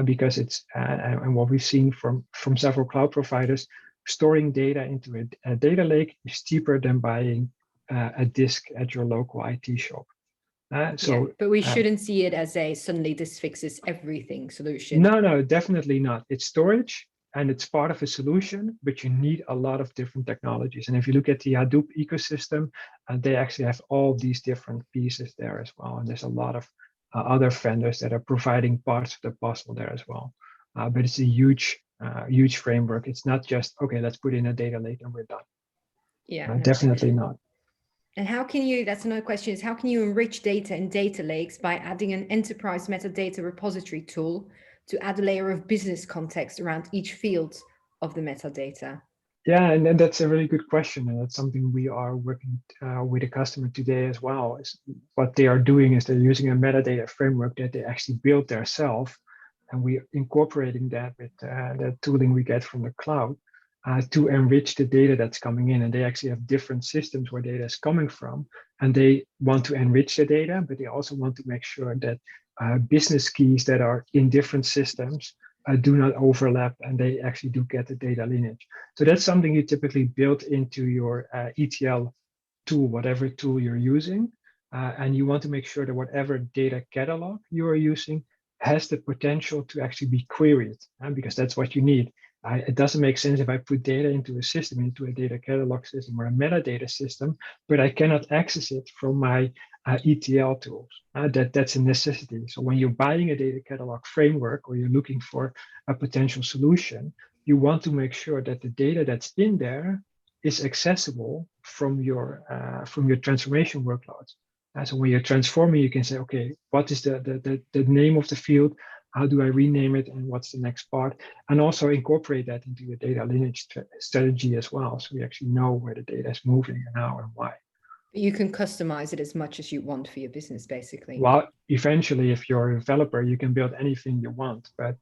Speaker 3: because it's and what we've seen from several cloud providers. Storing data into a data lake is cheaper than buying a disk at your local IT shop.
Speaker 2: But we shouldn't see it as a suddenly this fixes everything solution.
Speaker 3: No, definitely not. It's storage and it's part of a solution, but you need a lot of different technologies. And if you look at the Hadoop ecosystem, they actually have all these different pieces there as well. And there's a lot of other vendors that are providing parts of the puzzle there as well. But it's a huge framework. It's not just, okay, let's put in a data lake and we're done.
Speaker 2: Yeah,
Speaker 3: definitely not.
Speaker 2: And how can you, that's another question, is how can you enrich data in data lakes by adding an enterprise metadata repository tool to add a layer of business context around each field of the metadata?
Speaker 3: Yeah, and that's a really good question. And that's something we are working with a customer today as well. Is what they are doing is they're using a metadata framework that they actually built themselves. And we're incorporating that with the tooling we get from the cloud to enrich the data that's coming in. And they actually have different systems where data is coming from. And they want to enrich the data, but they also want to make sure that business keys that are in different systems do not overlap, and they actually do get the data lineage. So that's something you typically build into your ETL tool, whatever tool you're using. And you want to make sure that whatever data catalog you are using has the potential to actually be queried, because that's what you need. It doesn't make sense if I put data into a system, into a data catalog system or a metadata system, but I cannot access it from my ETL tools. That's a necessity. So when you're buying a data catalog framework or you're looking for a potential solution, you want to make sure that the data that's in there is accessible from your transformation workloads. So when you're transforming, you can say, okay, what is the name of the field? How do I rename it? And what's the next part? And also incorporate that into your data lineage strategy as well. So we actually know where the data is moving and how and why.
Speaker 2: You can customize it as much as you want for your business, basically.
Speaker 3: Well, eventually, if you're a developer, you can build anything you want. But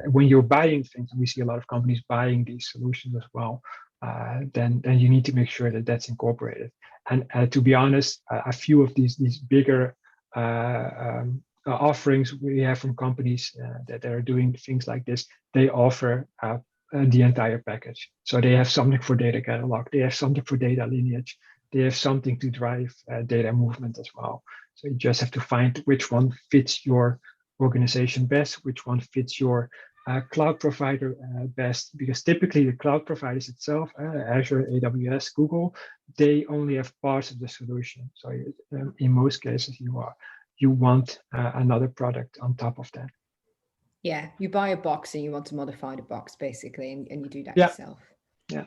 Speaker 3: when you're buying things, and we see a lot of companies buying these solutions as well, then you need to make sure that that's incorporated. And to be honest, a few of these bigger offerings we have from companies that are doing things like this, they offer the entire package. So they have something for data catalog, they have something for data lineage, they have something to drive data movement as well. So you just have to find which one fits your organization best, which one fits your cloud provider best, because typically the cloud providers itself, Azure, AWS, Google, they only have parts of the solution. So in most cases, you want another product on top of that.
Speaker 2: Yeah, you buy a box and you want to modify the box, basically, and you do that
Speaker 3: Yeah.
Speaker 2: yourself.
Speaker 3: Yeah.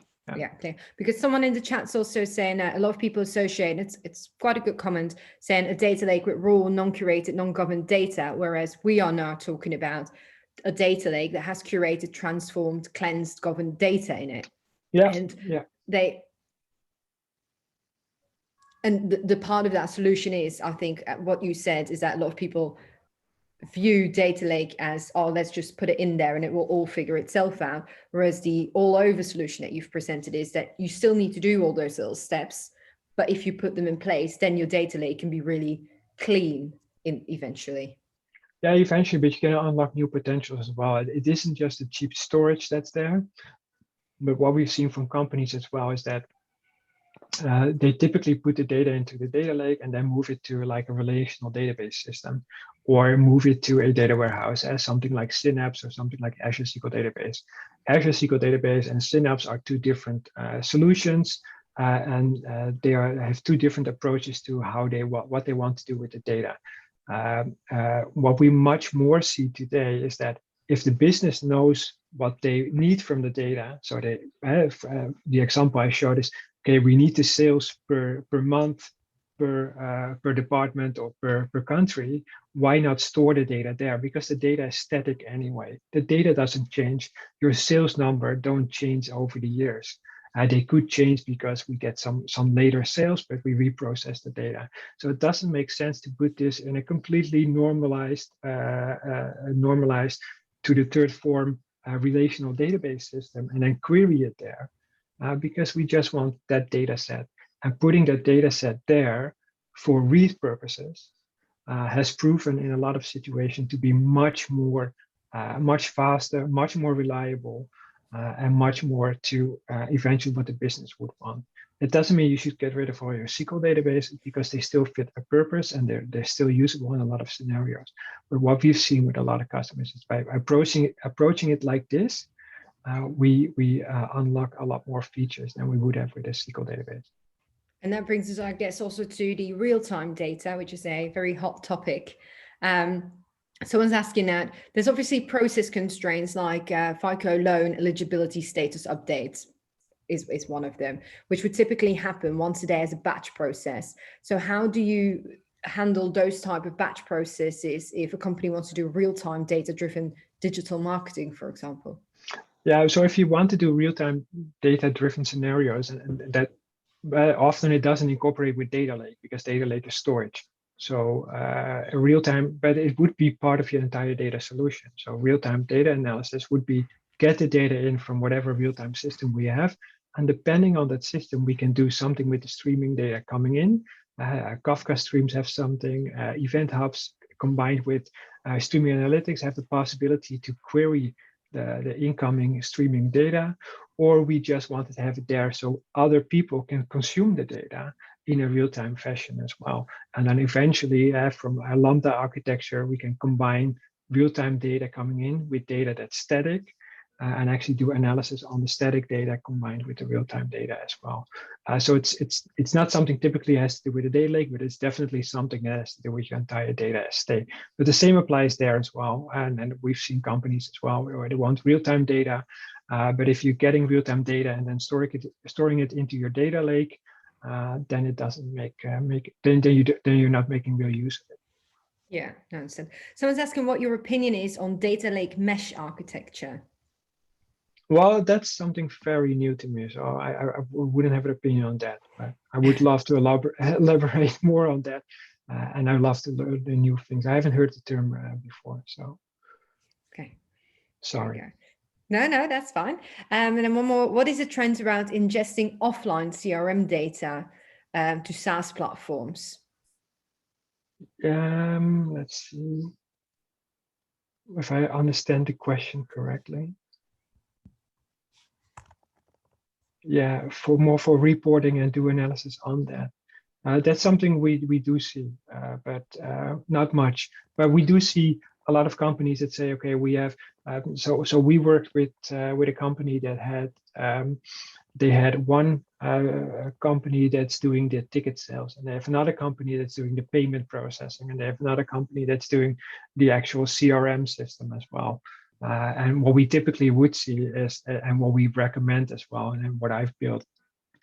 Speaker 2: Clear. Because someone in the chat's also saying that a lot of people associate, it's quite a good comment, saying a data lake with raw, non-curated, non-governed data, whereas we are now talking about a data lake that has curated, transformed, cleansed, governed data in it.
Speaker 3: Yeah.
Speaker 2: And
Speaker 3: yeah.
Speaker 2: The part of that solution is, I think what you said is that a lot of people view data lake as, oh, let's just put it in there and it will all figure itself out, whereas the all over solution that you've presented is that you still need to do all those little steps, but if you put them in place, then your data lake can be really clean eventually.
Speaker 3: Yeah, eventually, but you can unlock new potential as well. It isn't just the cheap storage that's there, but what we've seen from companies as well is that they typically put the data into the data lake and then move it to like a relational database system, or move it to a data warehouse as something like Synapse or something like Azure SQL Database. Azure SQL Database and Synapse are two different solutions, and they have two different approaches to how what they want to do with the data. What we much more see today is that if the business knows what they need from the data, so they the example I showed is, okay, we need the sales per month, per department or per country. Why not store the data there? Because the data is static anyway. The data doesn't change. Your sales number don't change over the years. They could change because we get some later sales, but we reprocess the data. So it doesn't make sense to put this in a completely normalized to the third form relational database system and then query it there. Because we just want that data set, and putting that data set there for read purposes has proven in a lot of situations to be much faster, much more reliable, and much more to eventually what the business would want. It doesn't mean you should get rid of all your SQL databases, because they still fit a purpose and they're still usable in a lot of scenarios. But what we've seen with a lot of customers is by approaching it like this, we unlock a lot more features than we would have with a SQL database.
Speaker 2: And that brings us, I guess, also to the real-time data, which is a very hot topic. Someone's asking that there's obviously process constraints like FICO loan eligibility status updates is one of them, which would typically happen once a day as a batch process. So how do you handle those type of batch processes if a company wants to do real-time data-driven digital marketing, for example?
Speaker 3: Yeah, so if you want to do real-time data-driven scenarios, and that often it doesn't incorporate with data lake, because data lake is storage. So a real-time, but it would be part of your entire data solution. So real-time data analysis would be get the data in from whatever real-time system we have, and depending on that system, we can do something with the streaming data coming in. Kafka Streams have something. Event Hubs combined with Streaming Analytics have the possibility to query the incoming streaming data, or we just wanted to have it there so other people can consume the data in a real-time fashion as well. And then eventually from a Lambda architecture, we can combine real-time data coming in with data that's static, and actually do analysis on the static data combined with the real-time data as well. So it's not something typically has to do with a data lake, but it's definitely something that has to do with your entire data estate. But the same applies there as well. And we've seen companies as well where they want real-time data, but if you're getting real-time data and then storing it into your data lake, then it doesn't then you're not making real use of it.
Speaker 2: Yeah, I understand. Someone's asking what your opinion is on data lake mesh architecture.
Speaker 3: Well, that's something very new to me, so I wouldn't have an opinion on that. But I would love to elaborate more on that, and I love to learn the new things. I haven't heard the term before, so
Speaker 2: Okay, there we
Speaker 3: sorry.
Speaker 2: go. No, that's fine. And then one more. What is the trend around ingesting offline CRM data to SaaS platforms?
Speaker 3: Let's see if I understand the question correctly. Yeah, for reporting and do analysis on that. That's something we do see, but not much. But we do see a lot of companies that say, okay, we have. So we worked with a company that had they had one company that's doing the ticket sales, and they have another company that's doing the payment processing, and they have another company that's doing the actual CRM system as well. And what we typically would see is, and what we recommend as well, and what I've built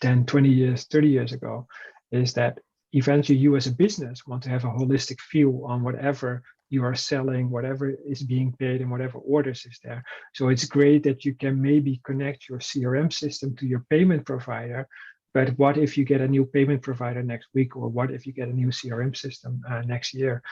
Speaker 3: 10, 20 years, 30 years ago, is that eventually you as a business want to have a holistic view on whatever you are selling, whatever is being paid, and whatever orders is there. So it's great that you can maybe connect your CRM system to your payment provider. But what if you get a new payment provider next week, or what if you get a new CRM system next year?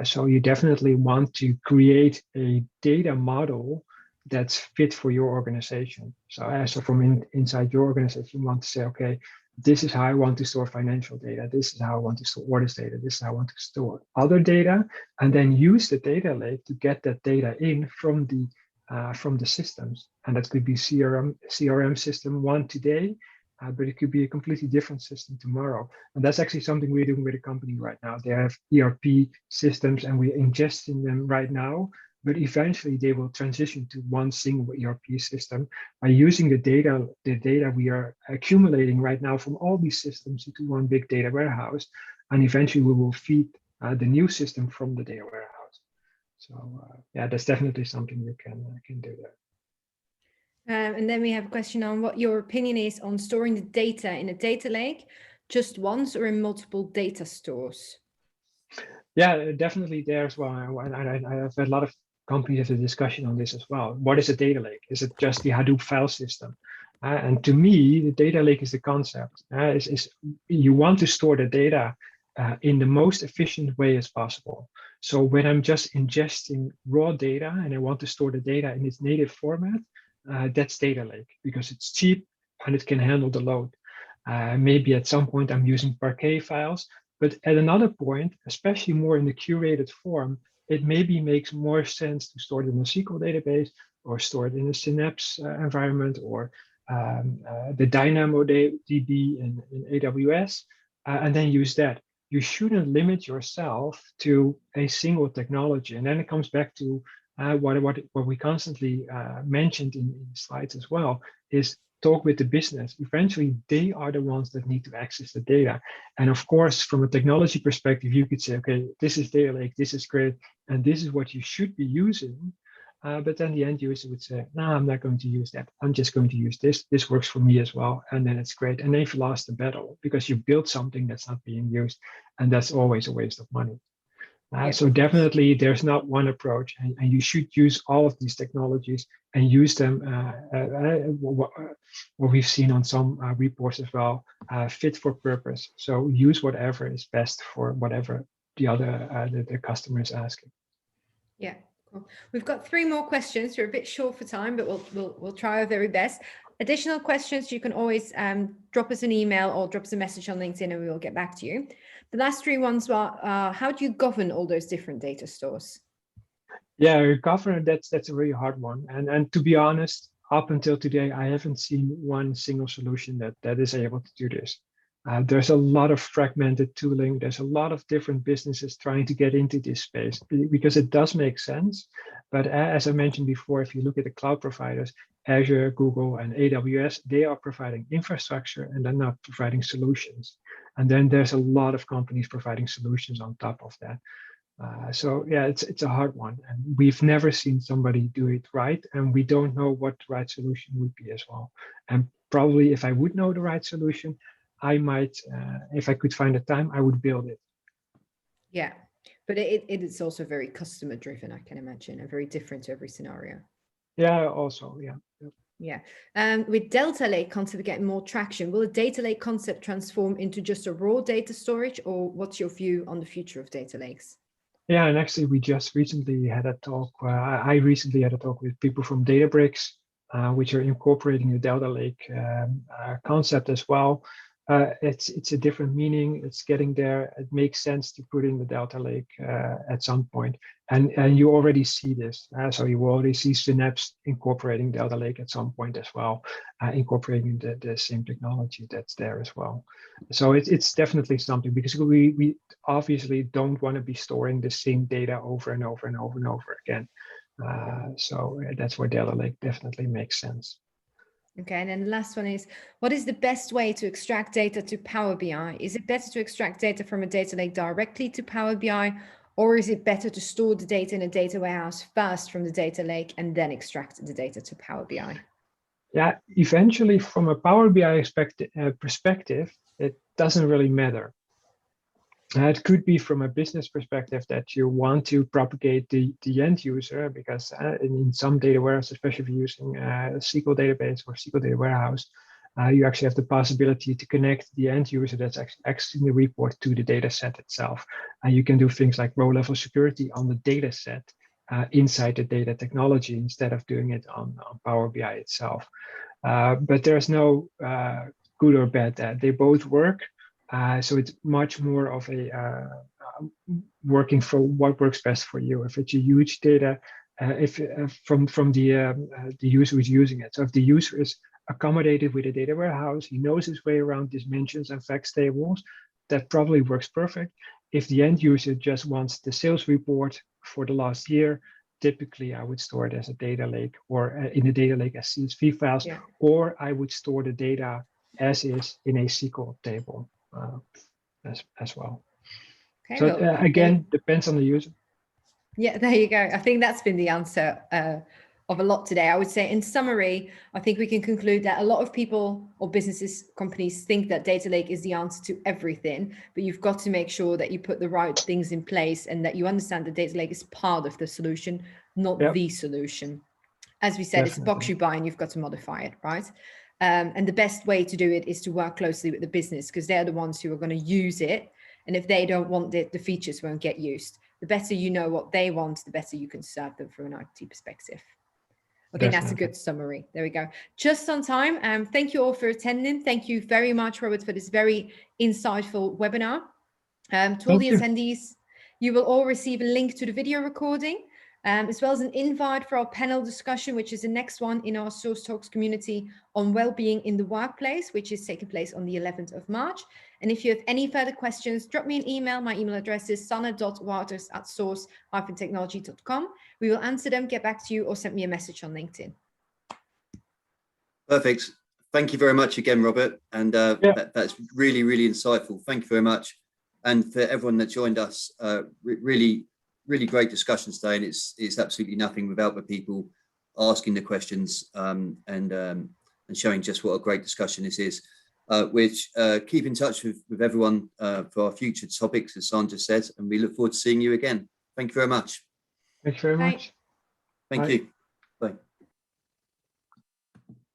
Speaker 3: So you definitely want to create a data model that's fit for your organization. So from inside your organization, you want to say, okay, this is how I want to store financial data. This is how I want to store orders data. This is how I want to store other data, and then use the data lake to get that data in from the systems. And that could be CRM system one today, but it could be a completely different system tomorrow. And that's actually something we're doing with a company right now. They have ERP systems, and we're ingesting them right now. But eventually they will transition to one single ERP system by using the data we are accumulating right now from all these systems into one big data warehouse. And eventually we will feed the new system from the data warehouse. So yeah, that's definitely something you can do there.
Speaker 2: And then we have a question on what your opinion is on storing the data in a data lake, just once or in multiple data stores.
Speaker 3: Yeah, definitely there as well. And I've had a lot of companies have a discussion on this as well. What is a data lake? Is it just the Hadoop file system? And to me, the data lake is the concept. Is you want to store the data in the most efficient way as possible. So when I'm just ingesting raw data and I want to store the data in its native format, that's data lake, because it's cheap and it can handle the load. Maybe at some point I'm using Parquet files, but at another point, especially more in the curated form, it maybe makes more sense to store it in a SQL database, or store it in a Synapse environment, or the DynamoDB in AWS, and then use that. You shouldn't limit yourself to a single technology. And then it comes back to what we constantly mentioned in slides as well, is talk with the business. Eventually, they are the ones that need to access the data. And of course, from a technology perspective, you could say, okay, this is data lake, this is great, and this is what you should be using. But then the end user would say, no, I'm not going to use that. I'm just going to use this. This works for me as well. And then it's great. And then you've lost the battle because you built something that's not being used. And that's always a waste of money. So definitely there's not one approach, and you should use all of these technologies and use them. What we've seen on some reports as well, fit for purpose. So use whatever is best for whatever the customer is asking.
Speaker 2: Yeah, cool. We've got 3 more questions. We're a bit short for time, but we'll try our very best. Additional questions, you can always drop us an email or drop us a message on LinkedIn, and we will get back to you. The last 3 ones were, how do you govern all those different data stores?
Speaker 3: Yeah, govern, that's a really hard one. And to be honest, up until today, I haven't seen one single solution that is able to do this. There's a lot of fragmented tooling. There's a lot of different businesses trying to get into this space, because it does make sense. But as I mentioned before, if you look at the cloud providers, Azure, Google, and AWS, they are providing infrastructure and they're not providing solutions. And then there's a lot of companies providing solutions on top of that. So yeah, it's a hard one, and we've never seen somebody do it right, and we don't know what the right solution would be as well. And probably if I would know the right solution, I might, if I could find the time, I would build it.
Speaker 2: Yeah, but it is also very customer driven, I can imagine, and very different to every scenario.
Speaker 3: Yeah, also, yeah.
Speaker 2: Yeah. With Delta Lake concept getting more traction, will a data lake concept transform into just a raw data storage, or what's your view on the future of data lakes?
Speaker 3: Yeah, and actually, we just recently had a talk. I recently had a talk with people from Databricks, which are incorporating the Delta Lake concept as well. It's a different meaning. It's getting there. It makes sense to put in the Delta Lake at some point, and you already see this. So you already see Synapse incorporating Delta Lake at some point as well, incorporating the same technology that's there as well. So it's definitely something, because we obviously don't want to be storing the same data over and over and over and over again. So that's where Delta Lake definitely makes sense.
Speaker 2: Okay, and then the last one is, what is the best way to extract data to Power BI? Is it better to extract data from a data lake directly to Power BI, or is it better to store the data in a data warehouse first from the data lake and then extract the data to Power BI?
Speaker 3: Yeah, eventually from a Power BI perspective, it doesn't really matter. It could be from a business perspective that you want to propagate the end user, because in some data warehouse, especially if you're using a SQL database or SQL data warehouse, you actually have the possibility to connect the end user that's accessing the report to the data set itself. And you can do things like row level security on the data set inside the data technology instead of doing it on Power BI itself. But there's no good or bad that they both work. So it's much more of a working for what works best for you. If it's a huge data, from the user who's using it. So if the user is accommodated with a data warehouse, he knows his way around dimensions and facts tables, that probably works perfect. If the end user just wants the sales report for the last year, typically I would store it as a data lake, or in a data lake as CSV files,
Speaker 2: Yeah.
Speaker 3: or I would store the data as is in a SQL table as well.
Speaker 2: Okay,
Speaker 3: So
Speaker 2: well,
Speaker 3: again, depends on the user.
Speaker 2: Yeah, there you go. I think that's been the answer of a lot today. I would say in summary, I think we can conclude that a lot of people or businesses, companies think that data lake is the answer to everything, but you've got to make sure that you put the right things in place and that you understand that data lake is part of the solution, not the solution. As we said, It's a box you buy and you've got to modify it, right? And the best way to do it is to work closely with the business, because they're the ones who are going to use it. And if they don't want it, the features won't get used. The better you know what they want, the better you can serve them from an IT perspective. Okay, that's a good summary. There we go. Just on time. Thank you all for attending. Thank you very much, Robert, for this very insightful webinar. To all the attendees, you will all receive a link to the video recording, as well as an invite for our panel discussion, which is the next one in our Source Talks community on well-being in the workplace, which is taking place on the 11th of March. And if you have any further questions, drop me an email. My email address is sanne.waters@source-technology.com. We will answer them, get back to you, or send me a message on LinkedIn.
Speaker 1: Perfect. Thank you very much again, Robert. And that's really, really insightful. Thank you very much. And for everyone that joined us, really great discussion today. And it's absolutely nothing without the people asking the questions and showing just what a great discussion this is. Which keep in touch with everyone for our future topics, as Sandra said, and we look forward to seeing you again. Thank you very much.
Speaker 3: Thank you very much.
Speaker 1: Thank you.